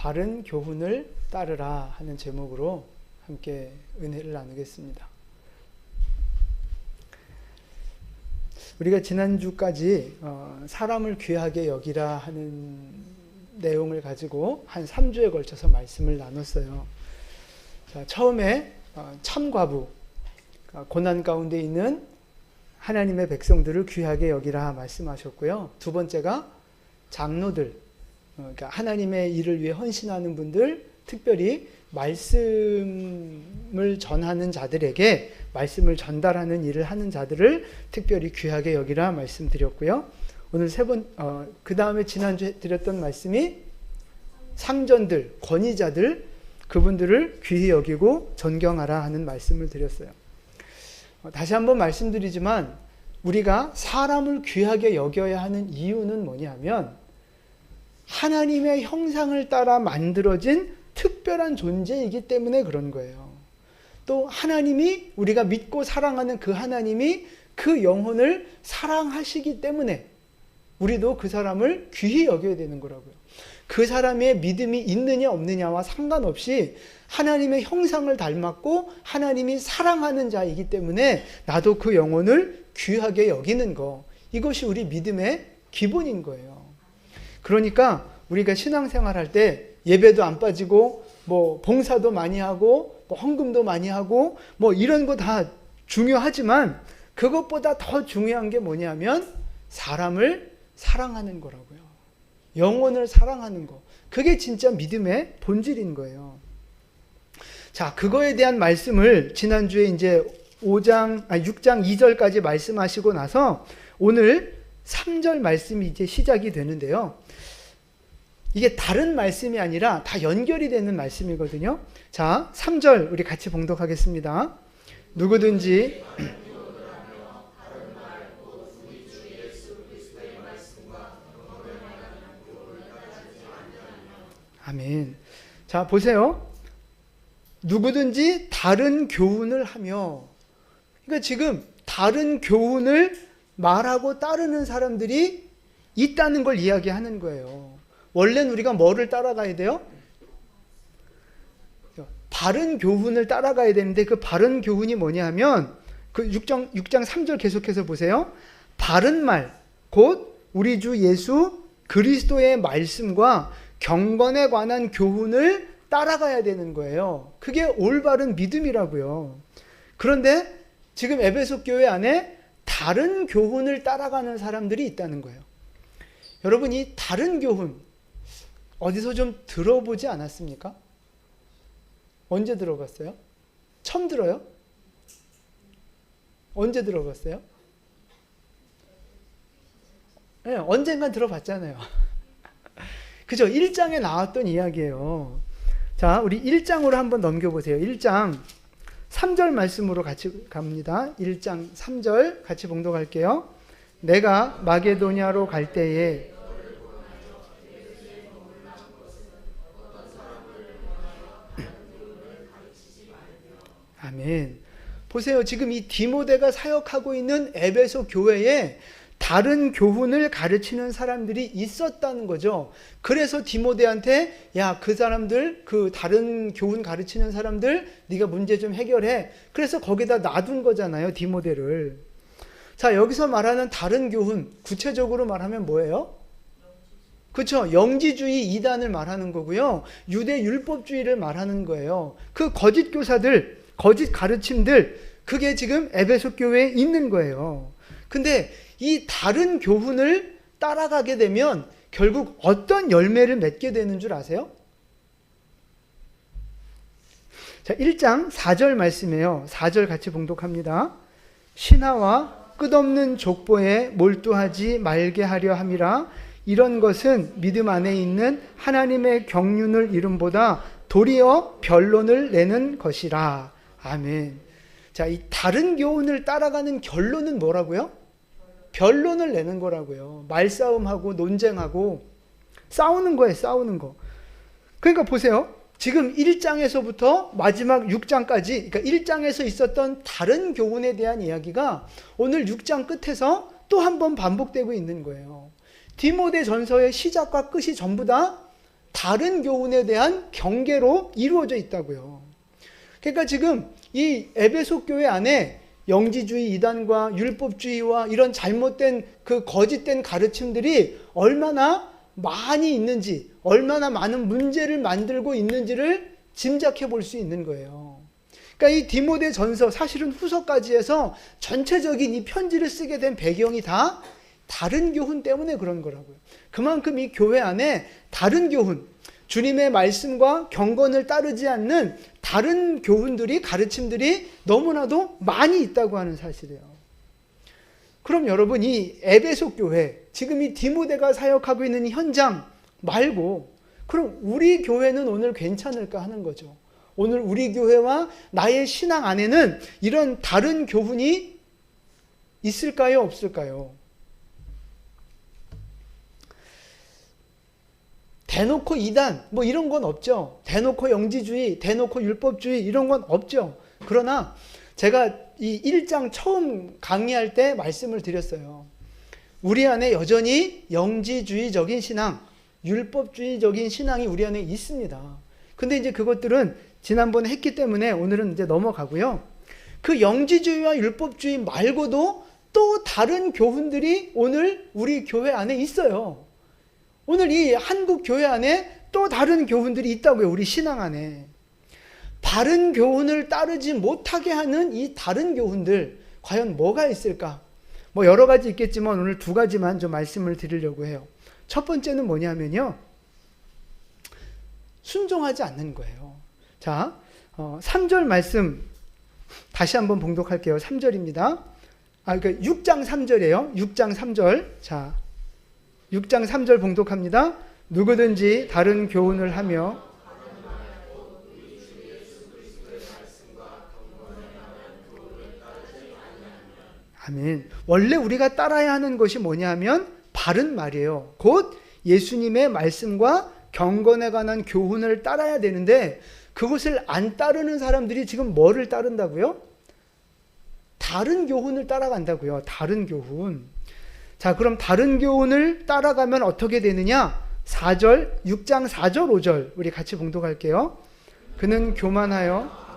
바른 교훈을 따르라 하는 제목으로 함께 은혜를 나누겠습니다. 우리가 지난주까지 사람을 귀하게 여기라 하는 내용을 가지고 한 3주에 걸쳐서 말씀을 나눴어요. 자, 처음에 참과부, 고난 가운데 있는 하나님의 백성들을 귀하게 여기라 말씀하셨고요. 두 번째가 장로들, 그러니까 하나님의 일을 위해 헌신하는 분들, 특별히 말씀을 전하는 자들에게 말씀을 전달하는 일을 하는 자들을 특별히 귀하게 여기라 말씀드렸고요. 오늘 그 다음에 지난주에 드렸던 말씀이 상전들, 권위자들, 그분들을 귀히 여기고 존경하라 하는 말씀을 드렸어요. 다시 한번 말씀드리지만 우리가 사람을 귀하게 여겨야 하는 이유는 뭐냐면 하나님의 형상을 따라 만들어진 특별한 존재이기 때문에 그런 거예요. 또 하나님이, 우리가 믿고 사랑하는 그 하나님이 그 영혼을 사랑하시기 때문에 우리도 그 사람을 귀히 여겨야 되는 거라고요. 그 사람의 믿음이 있느냐 없느냐와 상관없이 하나님의 형상을 닮았고 하나님이 사랑하는 자이기 때문에 나도 그 영혼을 귀하게 여기는 거, 이것이 우리 믿음의 기본인 거예요. 그러니까 우리가 신앙생활할 때 예배도 안 빠지고 봉사도 많이 하고 헌금도 많이 하고 이런 거 다 중요하지만 그것보다 더 중요한 게 뭐냐면 사람을 사랑하는 거라고요. 영혼을 사랑하는 거. 그게 진짜 믿음의 본질인 거예요. 자, 그거에 대한 말씀을 지난주에 이제 6장 2절까지 말씀하시고 나서 오늘 3절 말씀이 이제 시작이 되는데요. 이게 다른 말씀이 아니라 다 연결이 되는 말씀이거든요. 자, 3절 우리 같이 봉독하겠습니다. 누구든지 아멘. 자, 보세요. 누구든지 다른 교훈을 하며, 그러니까 지금 다른 교훈을 말하고 따르는 사람들이 있다는 걸 이야기하는 거예요. 원래는 우리가 뭐를 따라가야 돼요? 바른 교훈을 따라가야 되는데 그 바른 교훈이 뭐냐 하면 그 6장 3절 계속해서 보세요. 바른 말, 곧 우리 주 예수 그리스도의 말씀과 경건에 관한 교훈을 따라가야 되는 거예요. 그게 올바른 믿음이라고요. 그런데 지금 에베소 교회 안에 다른 교훈을 따라가는 사람들이 있다는 거예요. 여러분, 이 다른 교훈 어디서 좀 들어보지 않았습니까? 언제 들어봤어요? 처음 들어요? 언제 들어봤어요? 네, 언젠간 들어봤잖아요. 그죠? 1장에 나왔던 이야기예요. 자, 우리 1장으로 한번 넘겨보세요. 1장 3절 말씀으로 같이 갑니다. 1장 3절 같이 봉독할게요. 내가 마게도냐로 갈 때에 아멘. 보세요. 지금 이 디모데가 사역하고 있는 에베소 교회에 다른 교훈을 가르치는 사람들이 있었다는 거죠. 그래서 디모데한테 야, 그 사람들, 그 다른 교훈 가르치는 사람들 네가 문제 좀 해결해. 그래서 거기다 놔둔 거잖아요, 디모데를. 자, 여기서 말하는 다른 교훈, 구체적으로 말하면 뭐예요? 그렇죠. 영지주의 이단을 말하는 거고요. 유대 율법주의를 말하는 거예요. 그 거짓 교사들, 거짓 가르침들, 그게 지금 에베소 교회에 있는 거예요. 근데 이 다른 교훈을 따라가게 되면 결국 어떤 열매를 맺게 되는 줄 아세요? 자, 1장 4절 말씀이에요. 4절 같이 봉독합니다. 신하와 끝없는 족보에 몰두하지 말게 하려 함이라. 이런 것은 믿음 안에 있는 하나님의 경륜을 이름보다 도리어 변론을 내는 것이라. 아멘. 자, 이 다른 교훈을 따라가는 결론은 뭐라고요? 변론을 내는 거라고요. 말싸움하고 논쟁하고 싸우는 거예요. 싸우는 거. 그러니까 보세요. 지금 1장에서부터 마지막 6장까지, 그러니까 1장에서 있었던 다른 교훈에 대한 이야기가 오늘 6장 끝에서 또 한 번 반복되고 있는 거예요. 디모데 전서의 시작과 끝이 전부 다 다른 교훈에 대한 경계로 이루어져 있다고요. 그러니까 지금 이 에베소 교회 안에 영지주의 이단과 율법주의와 이런 잘못된 그 거짓된 가르침들이 얼마나 많이 있는지, 얼마나 많은 문제를 만들고 있는지를 짐작해 볼 수 있는 거예요. 그러니까 이 디모데 전서, 사실은 후서까지 해서 전체적인 이 편지를 쓰게 된 배경이 다 다른 교훈 때문에 그런 거라고요. 그만큼 이 교회 안에 다른 교훈, 주님의 말씀과 경건을 따르지 않는 다른 교훈들이, 가르침들이 너무나도 많이 있다고 하는 사실이에요. 그럼 여러분, 이 에베소 교회, 지금 이 디모데가 사역하고 있는 이 현장 말고 그럼 우리 교회는 오늘 괜찮을까 하는 거죠. 오늘 우리 교회와 나의 신앙 안에는 이런 다른 교훈이 있을까요? 없을까요? 대놓고 이단 뭐 이런 건 없죠. 대놓고 영지주의, 대놓고 율법주의 이런 건 없죠. 그러나 제가 이 1장 처음 강의할 때 말씀을 드렸어요. 우리 안에 여전히 영지주의적인 신앙, 율법주의적인 신앙이 우리 안에 있습니다. 근데 이제 그것들은 지난번에 했기 때문에 오늘은 이제 넘어가고요. 그 영지주의와 율법주의 말고도 또 다른 교훈들이 오늘 우리 교회 안에 있어요. 오늘 이 한국 교회 안에 또 다른 교훈들이 있다고요. 우리 신앙 안에. 바른 교훈을 따르지 못하게 하는 이 다른 교훈들, 과연 뭐가 있을까? 뭐 여러 가지 있겠지만 오늘 두 가지만 좀 말씀을 드리려고 해요. 첫 번째는 뭐냐면요, 순종하지 않는 거예요. 자, 3절 말씀 다시 한번 봉독할게요. 3절입니다. 그러니까 6장 3절이에요. 6장 3절. 자, 6장 3절 봉독합니다. 누구든지 다른 교훈을 하며 아멘. 원래 우리가 따라야 하는 것이 뭐냐면 바른 말이에요. 곧 예수님의 말씀과 경건에 관한 교훈을 따라야 되는데 그것을 안 따르는 사람들이 지금 뭐를 따른다고요? 다른 교훈을 따라간다고요. 다른 교훈. 자, 그럼 다른 교훈을 따라가면 어떻게 되느냐? 4절, 6장 4절, 5절 우리 같이 봉독할게요. 그는 교만하여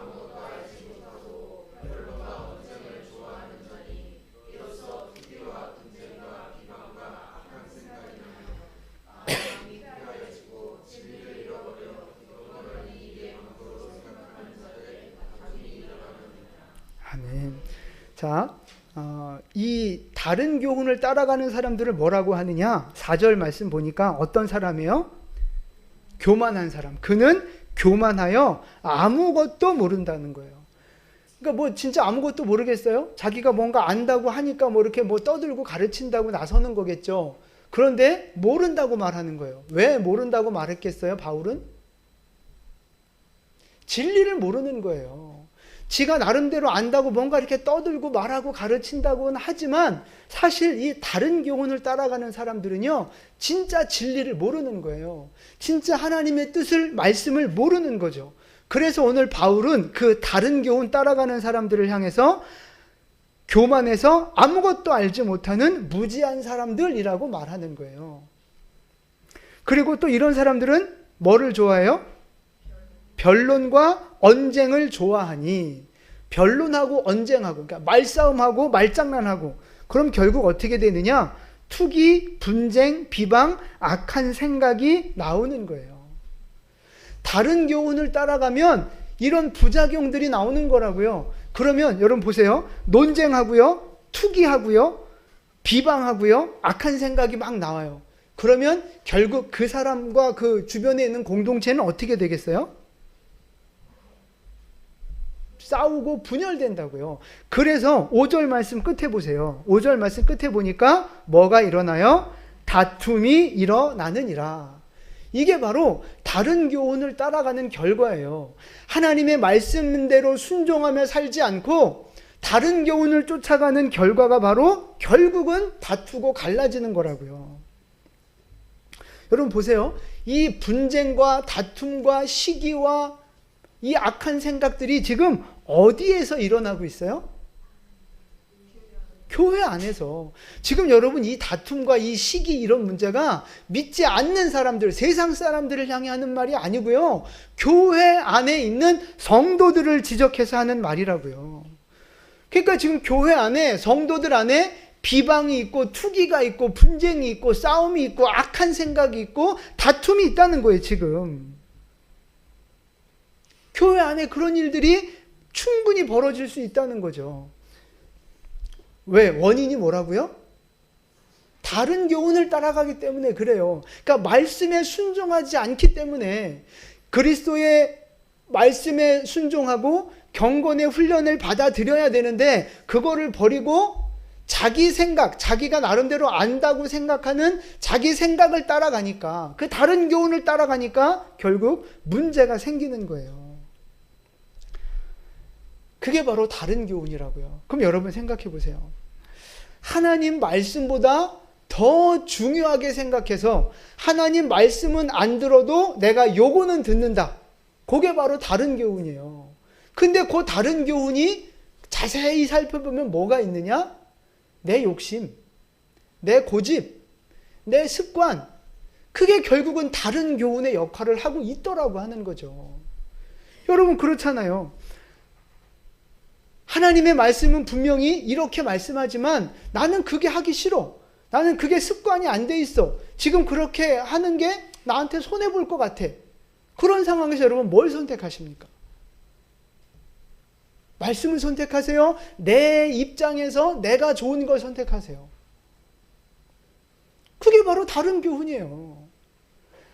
아멘. 자, 이 다른 교훈을 따라가는 사람들을 뭐라고 하느냐? 4절 말씀 보니까 어떤 사람이에요? 교만한 사람. 그는 교만하여 아무것도 모른다는 거예요. 그러니까 뭐 진짜 아무것도 모르겠어요? 자기가 뭔가 안다고 하니까 뭐 이렇게 뭐 떠들고 가르친다고 나서는 거겠죠. 그런데 모른다고 말하는 거예요. 왜 모른다고 말했겠어요, 바울은? 진리를 모르는 거예요. 지가 나름대로 안다고 뭔가 이렇게 떠들고 말하고 가르친다고는 하지만 사실 이 다른 교훈을 따라가는 사람들은요, 진짜 진리를 모르는 거예요. 진짜 하나님의 뜻을, 말씀을 모르는 거죠. 그래서 오늘 바울은 그 다른 교훈 따라가는 사람들을 향해서 교만해서 아무것도 알지 못하는 무지한 사람들이라고 말하는 거예요. 그리고 또 이런 사람들은 뭐를 좋아해요? 변론과 언쟁을 좋아하니, 변론하고 언쟁하고, 그러니까 말싸움하고 말장난하고, 그럼 결국 어떻게 되느냐? 투기, 분쟁, 비방, 악한 생각이 나오는 거예요. 다른 교훈을 따라가면 이런 부작용들이 나오는 거라고요. 그러면 여러분 보세요. 논쟁하고요, 투기하고요, 비방하고요, 악한 생각이 막 나와요. 그러면 결국 그 사람과 그 주변에 있는 공동체는 어떻게 되겠어요? 싸우고 분열된다고요. 그래서 5절 말씀 끝에 보세요. 5절 말씀 끝에 보니까 뭐가 일어나요? 다툼이 일어나느니라. 이게 바로 다른 교훈을 따라가는 결과예요. 하나님의 말씀대로 순종하며 살지 않고 다른 교훈을 쫓아가는 결과가 바로 결국은 다투고 갈라지는 거라고요. 여러분 보세요. 이 분쟁과 다툼과 시기와 이 악한 생각들이 지금 어디에서 일어나고 있어요? 교회 안에서. 지금 여러분 이 다툼과 이 시기 이런 문제가 믿지 않는 사람들, 세상 사람들을 향해 하는 말이 아니고요. 교회 안에 있는 성도들을 지적해서 하는 말이라고요. 그러니까 지금 교회 안에, 성도들 안에 비방이 있고 투기가 있고 분쟁이 있고 싸움이 있고 악한 생각이 있고 다툼이 있다는 거예요, 지금. 교회 안에 그런 일들이 충분히 벌어질 수 있다는 거죠. 왜? 원인이 뭐라고요? 다른 교훈을 따라가기 때문에 그래요. 그러니까 말씀에 순종하지 않기 때문에, 그리스도의 말씀에 순종하고 경건의 훈련을 받아들여야 되는데 그거를 버리고 자기 생각, 자기가 나름대로 안다고 생각하는 자기 생각을 따라가니까, 그 다른 교훈을 따라가니까 결국 문제가 생기는 거예요. 그게 바로 다른 교훈이라고요. 그럼 여러분 생각해 보세요. 하나님 말씀보다 더 중요하게 생각해서 하나님 말씀은 안 들어도 내가 요거는 듣는다. 그게 바로 다른 교훈이에요. 근데 그 다른 교훈이 자세히 살펴보면 뭐가 있느냐? 내 욕심, 내 고집, 내 습관. 그게 결국은 다른 교훈의 역할을 하고 있더라고 하는 거죠. 여러분 그렇잖아요. 하나님의 말씀은 분명히 이렇게 말씀하지만 나는 그게 하기 싫어. 나는 그게 습관이 안 돼 있어. 지금 그렇게 하는 게 나한테 손해볼 것 같아. 그런 상황에서 여러분 뭘 선택하십니까? 말씀을 선택하세요? 내 입장에서 내가 좋은 걸 선택하세요? 그게 바로 다른 교훈이에요.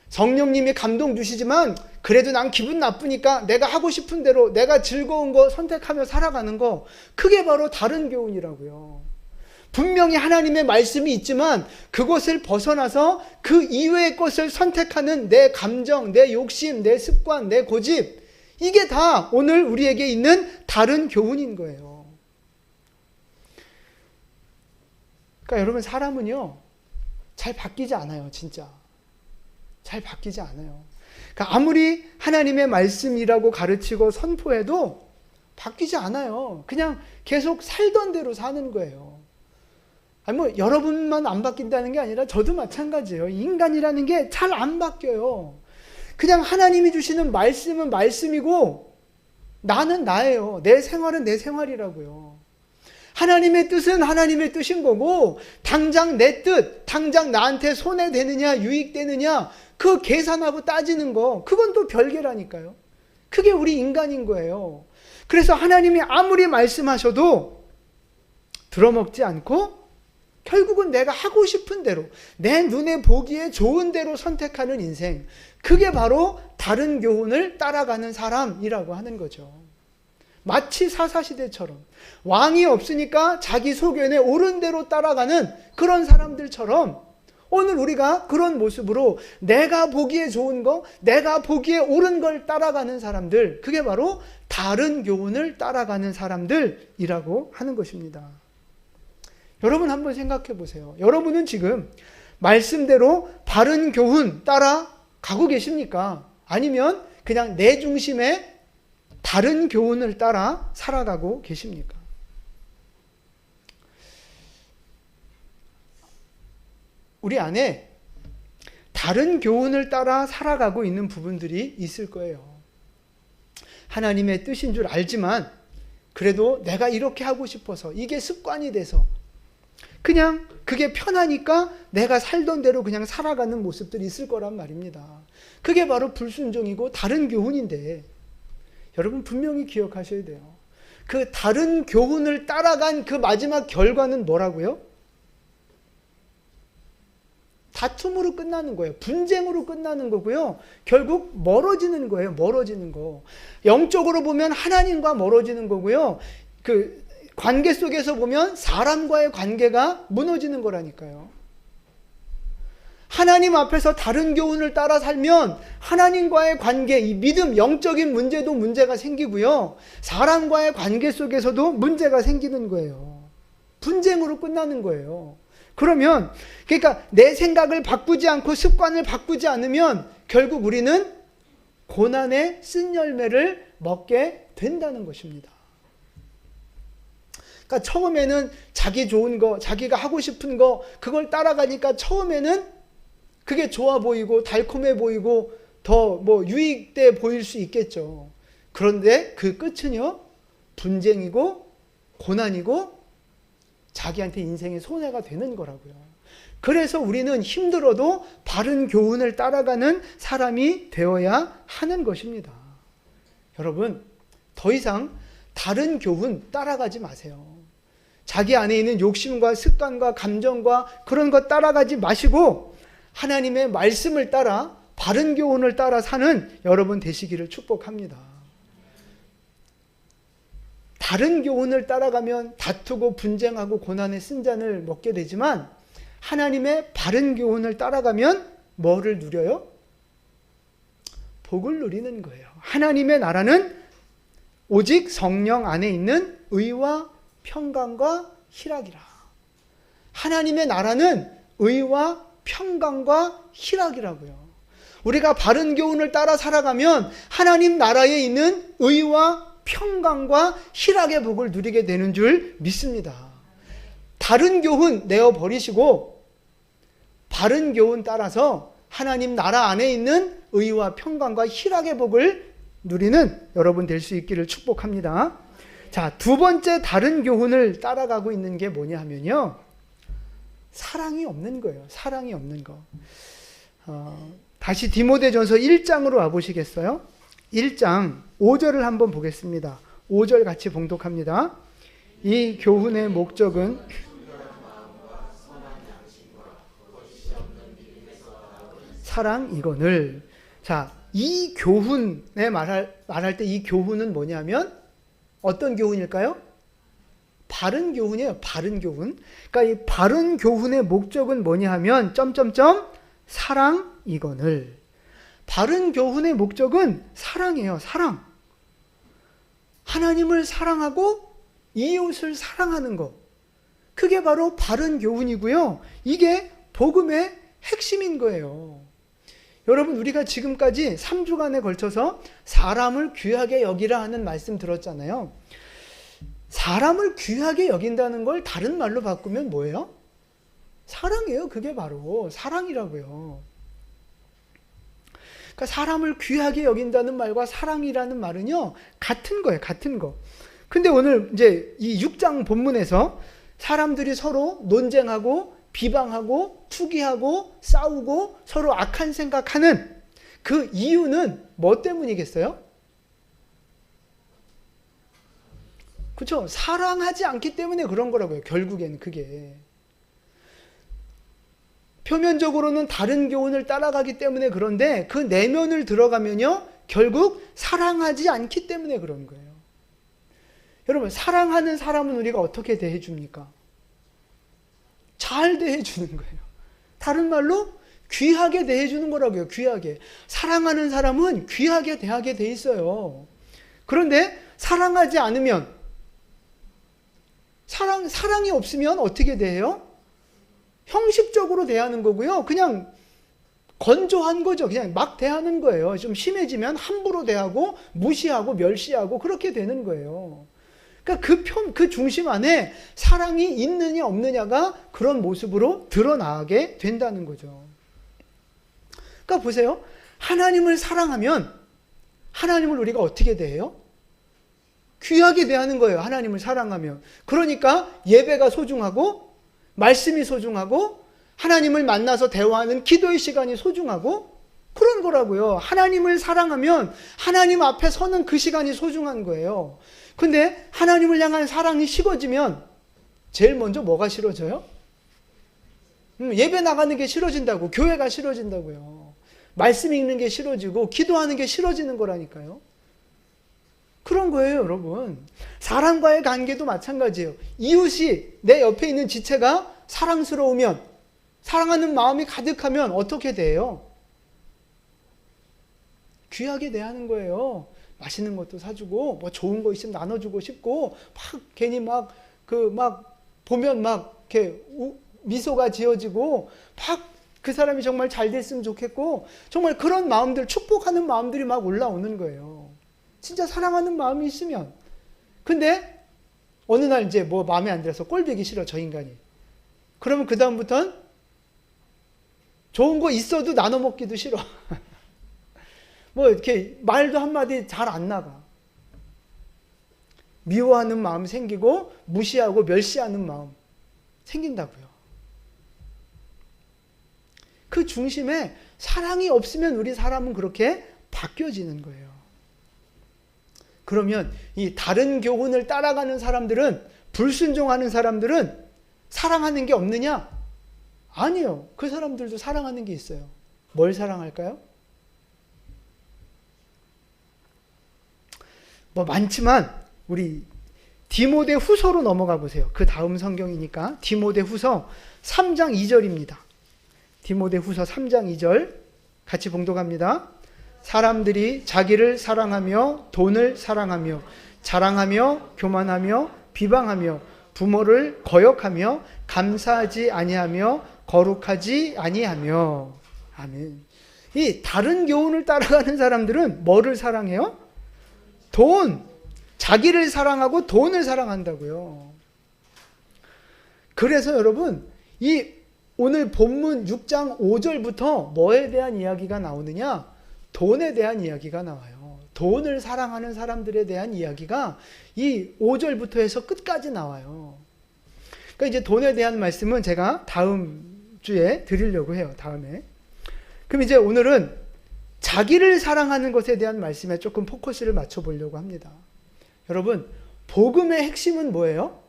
성령님이 감동 주시지만 그래도 난 기분 나쁘니까 내가 하고 싶은 대로 내가 즐거운 거 선택하며 살아가는 거, 그게 바로 다른 교훈이라고요. 분명히 하나님의 말씀이 있지만 그것을 벗어나서 그 이외의 것을 선택하는 내 감정, 내 욕심, 내 습관, 내 고집, 이게 다 오늘 우리에게 있는 다른 교훈인 거예요. 그러니까 여러분 사람은요 잘 바뀌지 않아요. 진짜 잘 바뀌지 않아요. 그러니까 아무리 하나님의 말씀이라고 가르치고 선포해도 바뀌지 않아요. 그냥 계속 살던 대로 사는 거예요. 아니 뭐 여러분만 안 바뀐다는 게 아니라 저도 마찬가지예요. 인간이라는 게 잘 안 바뀌어요. 그냥 하나님이 주시는 말씀은 말씀이고 나는 나예요. 내 생활은 내 생활이라고요. 하나님의 뜻은 하나님의 뜻인 거고, 당장 내 뜻, 당장 나한테 손해되느냐 유익되느냐 그 계산하고 따지는 거, 그건 또 별개라니까요. 그게 우리 인간인 거예요. 그래서 하나님이 아무리 말씀하셔도 들어먹지 않고 결국은 내가 하고 싶은 대로, 내 눈에 보기에 좋은 대로 선택하는 인생, 그게 바로 다른 교훈을 따라가는 사람이라고 하는 거죠. 마치 사사시대처럼 왕이 없으니까 자기 소견에 옳은 대로 따라가는 그런 사람들처럼 오늘 우리가 그런 모습으로 내가 보기에 좋은 거, 내가 보기에 옳은 걸 따라가는 사람들, 그게 바로 다른 교훈을 따라가는 사람들이라고 하는 것입니다. 여러분 한번 생각해 보세요. 여러분은 지금 말씀대로 바른 교훈 따라가고 계십니까? 아니면 그냥 내 중심의 다른 교훈을 따라 살아가고 계십니까? 우리 안에 다른 교훈을 따라 살아가고 있는 부분들이 있을 거예요. 하나님의 뜻인 줄 알지만 그래도 내가 이렇게 하고 싶어서, 이게 습관이 돼서 그냥 그게 편하니까 내가 살던 대로 그냥 살아가는 모습들이 있을 거란 말입니다. 그게 바로 불순종이고 다른 교훈인데, 여러분 분명히 기억하셔야 돼요. 그 다른 교훈을 따라간 그 마지막 결과는 뭐라고요? 다툼으로 끝나는 거예요. 분쟁으로 끝나는 거고요. 결국 멀어지는 거예요. 멀어지는 거. 영적으로 보면 하나님과 멀어지는 거고요. 그 관계 속에서 보면 사람과의 관계가 무너지는 거라니까요. 하나님 앞에서 다른 교훈을 따라 살면 하나님과의 관계, 이 믿음, 영적인 문제도 문제가 생기고요. 사람과의 관계 속에서도 문제가 생기는 거예요. 분쟁으로 끝나는 거예요. 그러면 그러니까 내 생각을 바꾸지 않고 습관을 바꾸지 않으면 결국 우리는 고난의 쓴 열매를 먹게 된다는 것입니다. 그러니까 처음에는 자기 좋은 거, 자기가 하고 싶은 거, 그걸 따라가니까 처음에는 그게 좋아 보이고 달콤해 보이고 더 뭐 유익돼 보일 수 있겠죠. 그런데 그 끝은요, 분쟁이고 고난이고 자기한테 인생의 손해가 되는 거라고요. 그래서 우리는 힘들어도 바른 교훈을 따라가는 사람이 되어야 하는 것입니다. 여러분, 더 이상 다른 교훈 따라가지 마세요. 자기 안에 있는 욕심과 습관과 감정과 그런 것 따라가지 마시고 하나님의 말씀을 따라 바른 교훈을 따라 사는 여러분 되시기를 축복합니다. 다른 교훈을 따라가면 다투고 분쟁하고 고난의 쓴잔을 먹게 되지만 하나님의 바른 교훈을 따라가면 뭐를 누려요? 복을 누리는 거예요. 하나님의 나라는 오직 성령 안에 있는 의와 평강과 희락이라. 하나님의 나라는 의와 평강과 희락이라고요. 우리가 바른 교훈을 따라 살아가면 하나님 나라에 있는 의와 평강과 희락의 복을 누리게 되는 줄 믿습니다. 다른 교훈 내어버리시고 바른 교훈 따라서 하나님 나라 안에 있는 의와 평강과 희락의 복을 누리는 여러분 될 수 있기를 축복합니다. 자, 두 번째 다른 교훈을 따라가고 있는 게 뭐냐 하면요, 사랑이 없는 거예요. 사랑이 없는 거. 다시 디모데전서 1장으로 와보시겠어요? 1장 5절을 한번 보겠습니다. 5절 같이 봉독합니다. 이 교훈의 목적은 사랑이거늘. 자, 이 교훈에 말할 때 이 교훈은 뭐냐면 어떤 교훈일까요? 바른 교훈이에요. 바른 교훈. 그러니까 이 바른 교훈의 목적은 뭐냐 하면 사랑이거늘. 바른 교훈의 목적은 사랑이에요. 사랑. 하나님을 사랑하고 이웃을 사랑하는 것. 그게 바로 바른 교훈이고요. 이게 복음의 핵심인 거예요. 여러분, 우리가 지금까지 3주간에 걸쳐서 사람을 귀하게 여기라 하는 말씀 들었잖아요. 사람을 귀하게 여긴다는 걸 다른 말로 바꾸면 뭐예요? 사랑이에요. 그게 바로 사랑이라고요. 그러니까 사람을 귀하게 여긴다는 말과 사랑이라는 말은요, 같은 거예요. 같은 거. 근데 오늘 이제 이 6장 본문에서 사람들이 서로 논쟁하고 비방하고 투기하고 싸우고 서로 악한 생각하는 그 이유는 뭐 때문이겠어요? 그렇죠? 사랑하지 않기 때문에 그런 거라고요. 결국에는 그게. 표면적으로는 다른 교훈을 따라가기 때문에 그런데 그 내면을 들어가면요, 결국 사랑하지 않기 때문에 그런 거예요. 여러분, 사랑하는 사람은 우리가 어떻게 대해줍니까? 잘 대해주는 거예요. 다른 말로 귀하게 대해주는 거라고요. 귀하게. 사랑하는 사람은 귀하게 대하게 돼 있어요. 그런데 사랑하지 않으면, 사랑이 없으면 어떻게 대해요? 형식적으로 대하는 거고요. 그냥 건조한 거죠. 그냥 막 대하는 거예요. 좀 심해지면 함부로 대하고 무시하고 멸시하고 그렇게 되는 거예요. 그러니까 그 중심 안에 사랑이 있느냐 없느냐가 그런 모습으로 드러나게 된다는 거죠. 그러니까 보세요. 하나님을 사랑하면 하나님을 우리가 어떻게 대해요? 귀하게 대하는 거예요. 하나님을 사랑하면. 그러니까 예배가 소중하고 말씀이 소중하고 하나님을 만나서 대화하는 기도의 시간이 소중하고 그런 거라고요. 하나님을 사랑하면 하나님 앞에 서는 그 시간이 소중한 거예요. 근데 하나님을 향한 사랑이 식어지면 제일 먼저 뭐가 싫어져요? 예배 나가는 게 싫어진다고, 교회가 싫어진다고요. 말씀 읽는 게 싫어지고 기도하는 게 싫어지는 거라니까요. 그런 거예요, 여러분. 사람과의 관계도 마찬가지예요. 이웃이 내 옆에 있는 지체가 사랑스러우면, 사랑하는 마음이 가득하면 어떻게 돼요? 귀하게 대하는 거예요. 맛있는 것도 사주고, 뭐 좋은 거 있으면 나눠주고 싶고, 막 괜히 보면 이렇게 미소가 지어지고, 그 사람이 정말 잘 됐으면 좋겠고, 정말 그런 마음들, 축복하는 마음들이 막 올라오는 거예요. 진짜 사랑하는 마음이 있으면. 근데 어느 날 이제 뭐 마음에 안 들어서 꼴보기 싫어, 저 인간이. 그러면 그 다음부터는 좋은 거 있어도 나눠 먹기도 싫어. 뭐 이렇게 말도 한마디 잘 안 나가. 미워하는 마음 생기고 무시하고 멸시하는 마음 생긴다고요. 그 중심에 사랑이 없으면 우리 사람은 그렇게 바뀌어지는 거예요. 그러면 이 다른 교훈을 따라가는 사람들은, 불순종하는 사람들은 사랑하는 게 없느냐? 아니요. 그 사람들도 사랑하는 게 있어요. 뭘 사랑할까요? 뭐 많지만 우리 디모데 후서로 넘어가 보세요. 그 다음 성경이니까 디모데 후서 3장 2절입니다. 디모데 후서 3장 2절 같이 봉독합니다. 사람들이 자기를 사랑하며 돈을 사랑하며 자랑하며 교만하며 비방하며 부모를 거역하며 감사하지 아니하며 거룩하지 아니하며. 아멘. 이 다른 교훈을 따라가는 사람들은 뭐를 사랑해요? 돈. 자기를 사랑하고 돈을 사랑한다고요. 그래서 여러분, 이 오늘 본문 6장 5절부터 뭐에 대한 이야기가 나오느냐? 돈에 대한 이야기가 나와요. 돈을 사랑하는 사람들에 대한 이야기가 이 5절부터 해서 끝까지 나와요. 그러니까 이제 돈에 대한 말씀은 제가 다음 주에 드리려고 해요. 다음에. 그럼 이제 오늘은 자기를 사랑하는 것에 대한 말씀에 조금 포커스를 맞춰 보려고 합니다. 여러분, 복음의 핵심은 뭐예요?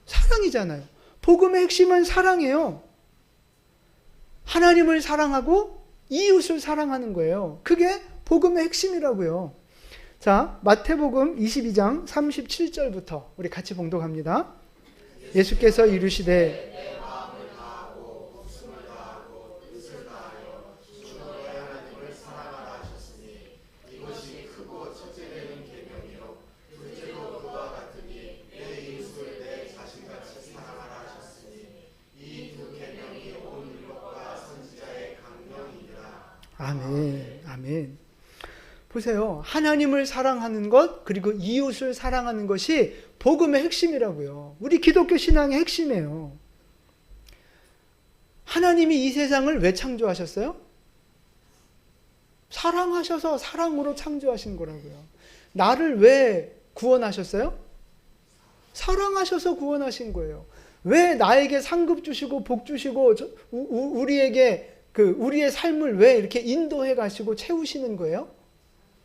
사랑이잖아요. 복음의 핵심은 사랑이에요. 하나님을 사랑하고 이웃을 사랑하는 거예요. 그게 복음의 핵심이라고요. 자, 마태복음 22장 37절부터 우리 같이 봉독합니다. 예수께서 이르시되 아멘, 아멘. 보세요. 하나님을 사랑하는 것, 그리고 이웃을 사랑하는 것이 복음의 핵심이라고요. 우리 기독교 신앙의 핵심이에요. 하나님이 이 세상을 왜 창조하셨어요? 사랑하셔서 사랑으로 창조하신 거라고요. 나를 왜 구원하셨어요? 사랑하셔서 구원하신 거예요. 왜 나에게 상급 주시고 복 주시고 우리에게 우리의 삶을 왜 이렇게 인도해 가시고 채우시는 거예요?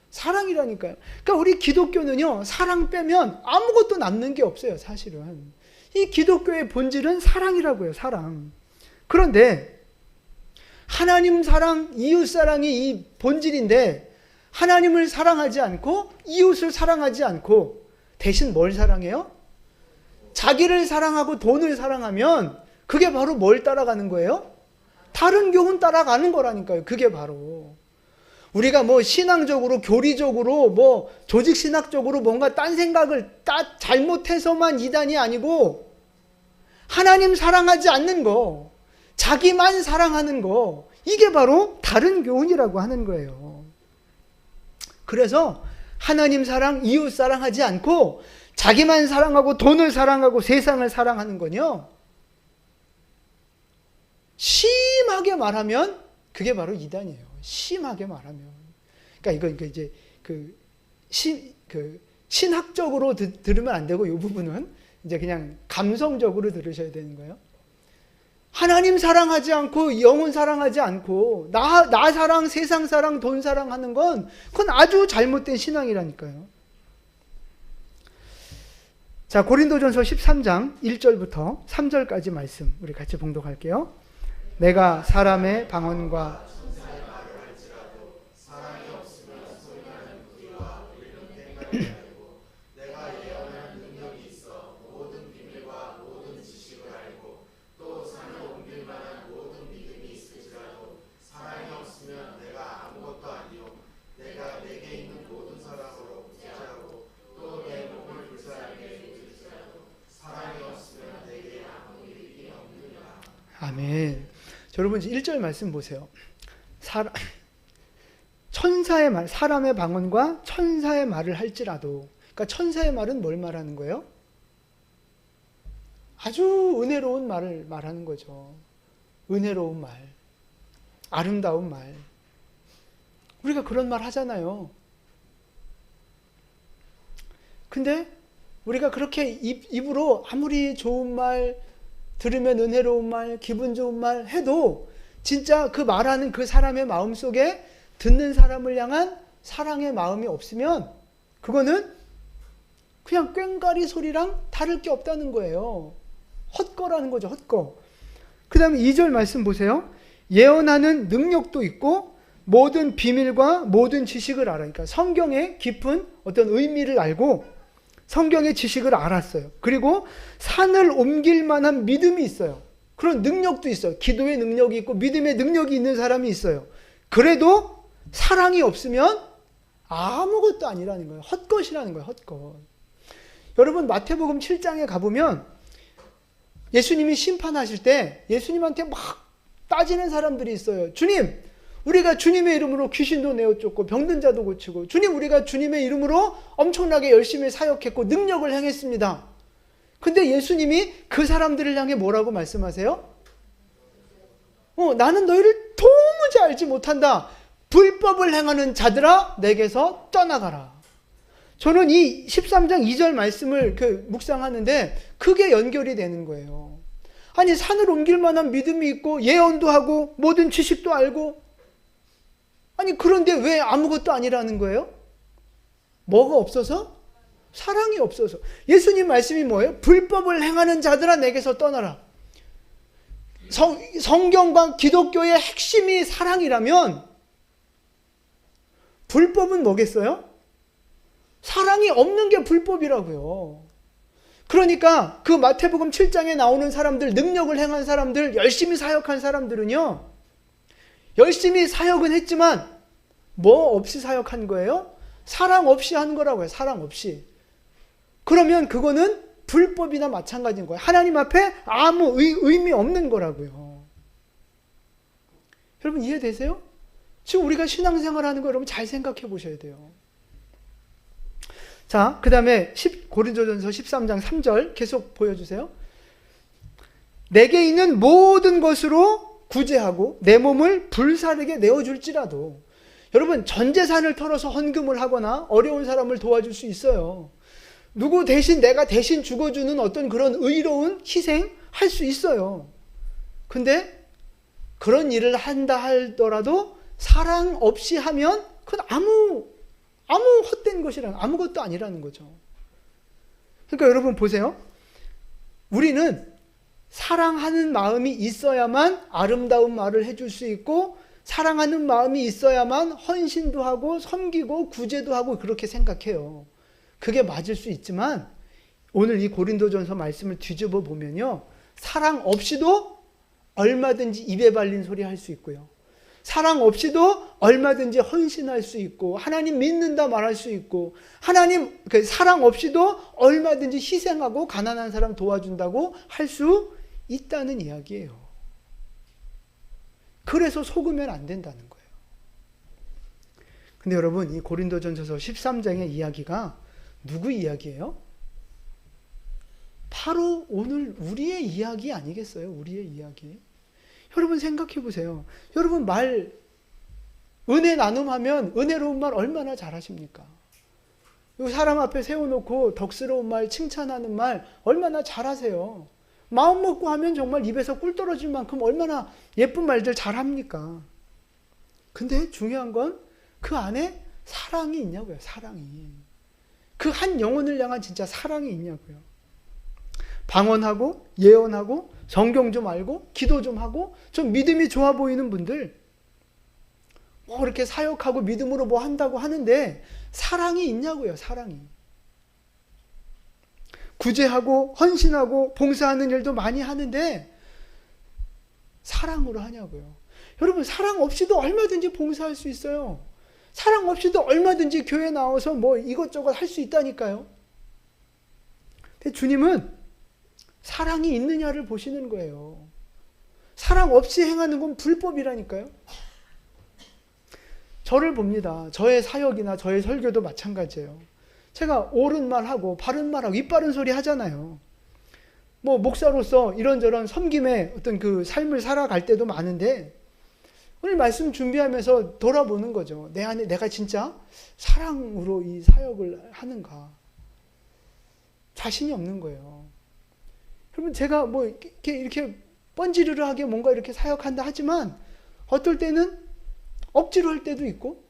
사랑이라니까요. 그러니까 우리 기독교는요, 사랑 빼면 아무것도 남는 게 없어요, 사실은. 이 기독교의 본질은 사랑이라고요, 사랑. 그런데 하나님 사랑, 이웃 사랑이 이 본질인데 하나님을 사랑하지 않고 이웃을 사랑하지 않고 대신 뭘 사랑해요? 자기를 사랑하고 돈을 사랑하면 그게 바로 뭘 따라가는 거예요? 다른 교훈 따라가는 거라니까요. 그게 바로 우리가 뭐 신앙적으로, 교리적으로, 뭐 조직신학적으로 뭔가 딴 생각을 잘못해서만 이단이 아니고 하나님 사랑하지 않는 거, 자기만 사랑하는 거, 이게 바로 다른 교훈이라고 하는 거예요. 그래서 하나님 사랑, 이웃 사랑하지 않고 자기만 사랑하고 돈을 사랑하고 세상을 사랑하는 건요, 심하게 말하면 그게 바로 이단이에요. 심하게 말하면. 그러니까 이거 이제 신학적으로 들으면 안 되고, 이 부분은 이제 그냥 감성적으로 들으셔야 되는 거예요. 하나님 사랑하지 않고 영혼 사랑하지 않고 나 사랑, 세상 사랑, 돈 사랑하는 건 그건 아주 잘못된 신앙이라니까요. 자, 고린도전서 13장 1절부터 3절까지 말씀 우리 같이 봉독할게요. 내가 사람의 방언과 아멘. 여러분 1절 말씀 보세요. 천사의 말, 사람의 방언과 천사의 말을 할지라도, 그러니까 천사의 말은 뭘 말하는 거예요? 아주 은혜로운 말을 말하는 거죠. 은혜로운 말, 아름다운 말. 우리가 그런 말 하잖아요. 근데 우리가 그렇게 입으로 아무리 좋은 말, 들으면 은혜로운 말, 기분 좋은 말 해도 진짜 그 말하는 그 사람의 마음속에 듣는 사람을 향한 사랑의 마음이 없으면 그거는 그냥 꽹과리 소리랑 다를 게 없다는 거예요. 헛거라는 거죠. 헛거. 그 다음에 2절 말씀 보세요. 예언하는 능력도 있고 모든 비밀과 모든 지식을 알아. 그러니까 성경의 깊은 어떤 의미를 알고 성경의 지식을 알았어요. 그리고 산을 옮길 만한 믿음이 있어요. 그런 능력도 있어요. 기도의 능력이 있고 믿음의 능력이 있는 사람이 있어요. 그래도 사랑이 없으면 아무것도 아니라는 거예요. 헛것이라는 거예요. 헛것. 여러분 마태복음 7장에 가보면 예수님이 심판하실 때 예수님한테 막 따지는 사람들이 있어요. 주님, 우리가 주님의 이름으로 귀신도 내어쫓고 병든 자도 고치고 주님, 우리가 주님의 이름으로 엄청나게 열심히 사역했고 능력을 행했습니다. 근데 예수님이 그 사람들을 향해 뭐라고 말씀하세요? 나는 너희를 도무지 알지 못한다. 불법을 행하는 자들아 내게서 떠나가라. 저는 이 13장 2절 말씀을 묵상하는데 그게 연결이 되는 거예요. 아니 산을 옮길 만한 믿음이 있고 예언도 하고 모든 지식도 알고 아니 그런데 왜 아무것도 아니라는 거예요? 뭐가 없어서? 사랑이 없어서. 예수님 말씀이 뭐예요? 불법을 행하는 자들아 내게서 떠나라. 성경과 기독교의 핵심이 사랑이라면 불법은 뭐겠어요? 사랑이 없는 게 불법이라고요. 그러니까 그 마태복음 7장에 나오는 사람들, 능력을 행한 사람들, 열심히 사역한 사람들은요, 열심히 사역은 했지만 뭐 없이 사역한 거예요? 사랑 없이 한 거라고요. 사랑 없이. 그러면 그거는 불법이나 마찬가지인 거예요. 하나님 앞에 아무 의미 없는 거라고요. 여러분 이해되세요? 지금 우리가 신앙생활하는 거 여러분 잘 생각해 보셔야 돼요. 자, 그 다음에 고린도전서 13장 3절 계속 보여주세요. 내게 있는 모든 것으로 구제하고 내 몸을 불사르게 내어줄지라도. 여러분 전 재산을 털어서 헌금을 하거나 어려운 사람을 도와줄 수 있어요. 누구 대신 내가 대신 죽어주는 어떤 그런 의로운 희생 할 수 있어요. 근데 그런 일을 한다 하더라도 사랑 없이 하면 그건 아무 헛된 것이라는, 아무것도 아니라는 거죠. 그러니까 여러분 보세요. 우리는 사랑하는 마음이 있어야만 아름다운 말을 해줄 수 있고 사랑하는 마음이 있어야만 헌신도 하고 섬기고 구제도 하고 그렇게 생각해요. 그게 맞을 수 있지만 오늘 이 고린도전서 말씀을 뒤집어 보면요. 사랑 없이도 얼마든지 입에 발린 소리 할 수 있고요. 사랑 없이도 얼마든지 헌신할 수 있고 하나님 믿는다 말할 수 있고 하나님 사랑 없이도 얼마든지 희생하고 가난한 사람 도와준다고 할 수 있다는 이야기예요. 그래서 속으면 안 된다는 거예요. 근데 여러분 이 고린도전서 13장의 이야기가 누구 이야기예요? 바로 오늘 우리의 이야기 아니겠어요? 우리의 이야기. 여러분 생각해 보세요. 여러분 은혜 나눔하면 은혜로운 말 얼마나 잘하십니까? 사람 앞에 세워놓고 덕스러운 말, 칭찬하는 말 얼마나 잘하세요? 마음 먹고 하면 정말 입에서 꿀 떨어질 만큼 얼마나 예쁜 말들 잘합니까? 근데 중요한 건 그 안에 사랑이 있냐고요. 사랑이. 그 한 영혼을 향한 진짜 사랑이 있냐고요. 방언하고 예언하고 성경 좀 알고 기도 좀 하고 좀 믿음이 좋아 보이는 분들 뭐 이렇게 사역하고 믿음으로 뭐 한다고 하는데 사랑이 있냐고요. 사랑이. 구제하고 헌신하고 봉사하는 일도 많이 하는데 사랑으로 하냐고요. 여러분 사랑 없이도 얼마든지 봉사할 수 있어요. 사랑 없이도 얼마든지 교회 나와서 뭐 이것저것 할 수 있다니까요. 근데 주님은 사랑이 있느냐를 보시는 거예요. 사랑 없이 행하는 건 불법이라니까요. 저를 봅니다. 저의 사역이나 저의 설교도 마찬가지예요. 제가 옳은 말하고 바른 말하고 입 바른 소리 하잖아요. 뭐 목사로서 이런저런 섬김의 어떤 그 삶을 살아갈 때도 많은데 오늘 말씀 준비하면서 돌아보는 거죠. 내 안에 내가 진짜 사랑으로 이 사역을 하는가? 자신이 없는 거예요. 여러분 제가 뭐 이렇게 뻔지르르하게 뭔가 이렇게 사역한다 하지만 어떨 때는 억지로 할 때도 있고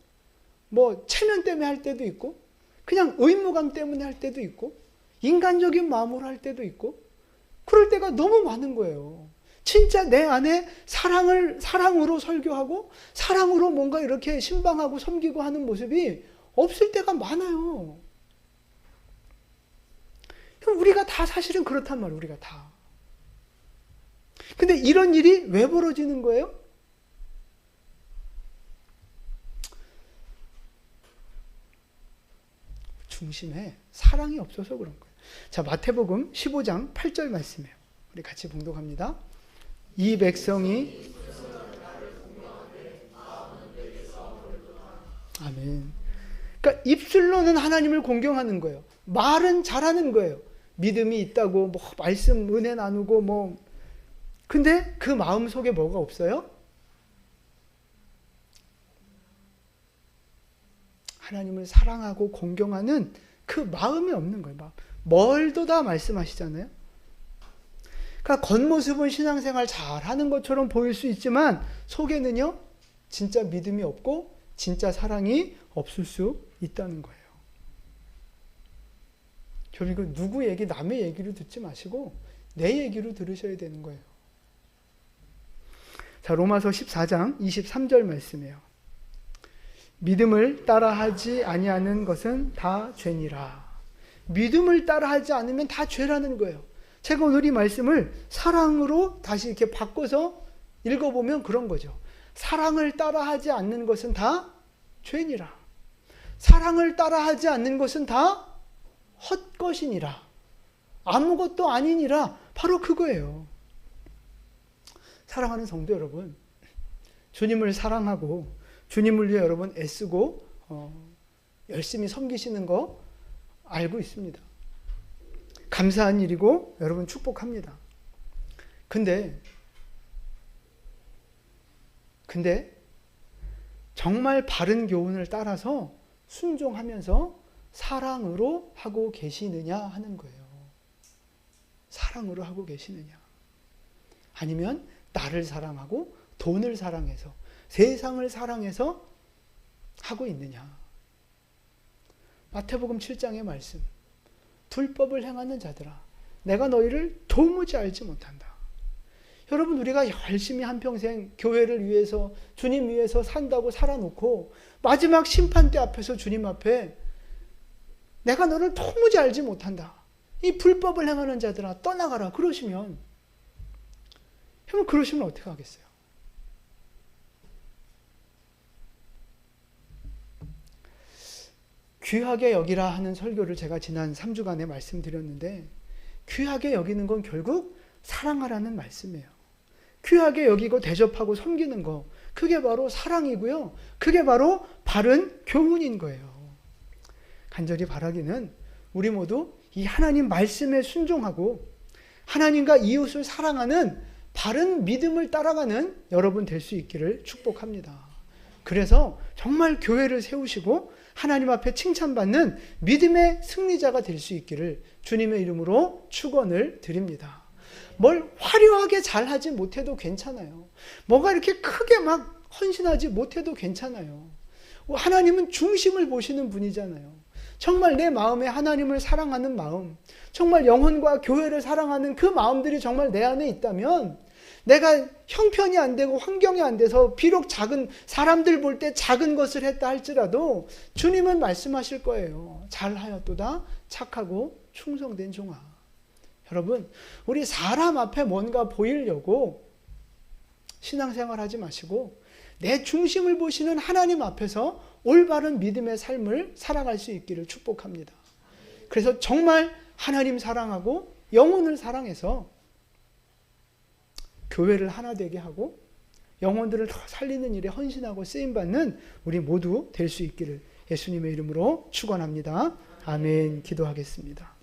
뭐 체면 때문에 할 때도 있고 그냥 의무감 때문에 할 때도 있고 인간적인 마음으로 할 때도 있고 그럴 때가 너무 많은 거예요. 진짜 내 안에 사랑으로 설교하고 사랑으로 뭔가 이렇게 신방하고 섬기고 하는 모습이 없을 때가 많아요. 우리가 다 사실은 그렇단 말이에요. 우리가 다. 근데 이런 일이 왜 벌어지는 거예요? 중심에 사랑이 없어서 그런 거예요. 자, 마태복음 15장 8절 말씀이에요. 우리 같이 봉독합니다. 이 백성이 아멘. 그러니까 입술로는 하나님을 공경하는 거예요. 말은 잘하는 거예요. 믿음이 있다고 뭐 말씀 은혜 나누고 뭐 근데 그 마음 속에 뭐가 없어요? 하나님을 사랑하고 공경하는 그 마음이 없는 거예요. 멀도다 말씀하시잖아요. 그러니까 겉모습은 신앙생활 잘하는 것처럼 보일 수 있지만 속에는요 진짜 믿음이 없고 진짜 사랑이 없을 수 있다는 거예요. 결국 누구 얘기 남의 얘기로 듣지 마시고 내 얘기로 들으셔야 되는 거예요. 자, 로마서 14장 23절 말씀이에요. 믿음을 따라하지 아니하는 것은 다 죄니라. 믿음을 따라하지 않으면 다 죄라는 거예요. 제가 오늘 이 말씀을 사랑으로 다시 이렇게 바꿔서 읽어보면 그런 거죠. 사랑을 따라하지 않는 것은 다 죄니라. 사랑을 따라하지 않는 것은 다 헛것이니라. 아무것도 아니니라. 바로 그거예요. 사랑하는 성도 여러분, 주님을 사랑하고 주님을 위해 여러분 애쓰고 열심히 섬기시는 거 알고 있습니다. 감사한 일이고 여러분 축복합니다. 근데 정말 바른 교훈을 따라서 순종하면서 사랑으로 하고 계시느냐 하는 거예요. 사랑으로 하고 계시느냐. 아니면 나를 사랑하고 돈을 사랑해서 세상을 사랑해서 하고 있느냐. 마태복음 7장의 말씀. 불법을 행하는 자들아, 내가 너희를 도무지 알지 못한다. 여러분, 우리가 열심히 한평생 교회를 위해서 주님 위해서 산다고 살아놓고 마지막 심판대 앞에서 주님 앞에 내가 너를 도무지 알지 못한다. 이 불법을 행하는 자들아 떠나가라. 그러시면 여러분, 그러시면 어떻게 하겠어요? 귀하게 여기라 하는 설교를 제가 지난 3주간에 말씀드렸는데 귀하게 여기는 건 결국 사랑하라는 말씀이에요. 귀하게 여기고 대접하고 섬기는 거, 그게 바로 사랑이고요. 그게 바로 바른 교훈인 거예요. 간절히 바라기는 우리 모두 이 하나님 말씀에 순종하고 하나님과 이웃을 사랑하는 바른 믿음을 따라가는 여러분 될 수 있기를 축복합니다. 그래서 정말 교회를 세우시고 하나님 앞에 칭찬받는 믿음의 승리자가 될 수 있기를 주님의 이름으로 축원을 드립니다. 뭘 화려하게 잘하지 못해도 괜찮아요. 뭐가 이렇게 크게 막 헌신하지 못해도 괜찮아요. 하나님은 중심을 보시는 분이잖아요. 정말 내 마음에 하나님을 사랑하는 마음, 정말 영혼과 교회를 사랑하는 그 마음들이 정말 내 안에 있다면 내가 형편이 안 되고 환경이 안 돼서 비록 작은 사람들 볼 때 작은 것을 했다 할지라도 주님은 말씀하실 거예요. 잘하였도다 착하고 충성된 종아. 여러분, 우리 사람 앞에 뭔가 보이려고 신앙생활 하지 마시고 내 중심을 보시는 하나님 앞에서 올바른 믿음의 삶을 살아갈 수 있기를 축복합니다. 그래서 정말 하나님 사랑하고 영혼을 사랑해서 교회를 하나 되게 하고 영혼들을 더 살리는 일에 헌신하고 쓰임받는 우리 모두 될 수 있기를 예수님의 이름으로 축원합니다. 아멘. 기도하겠습니다.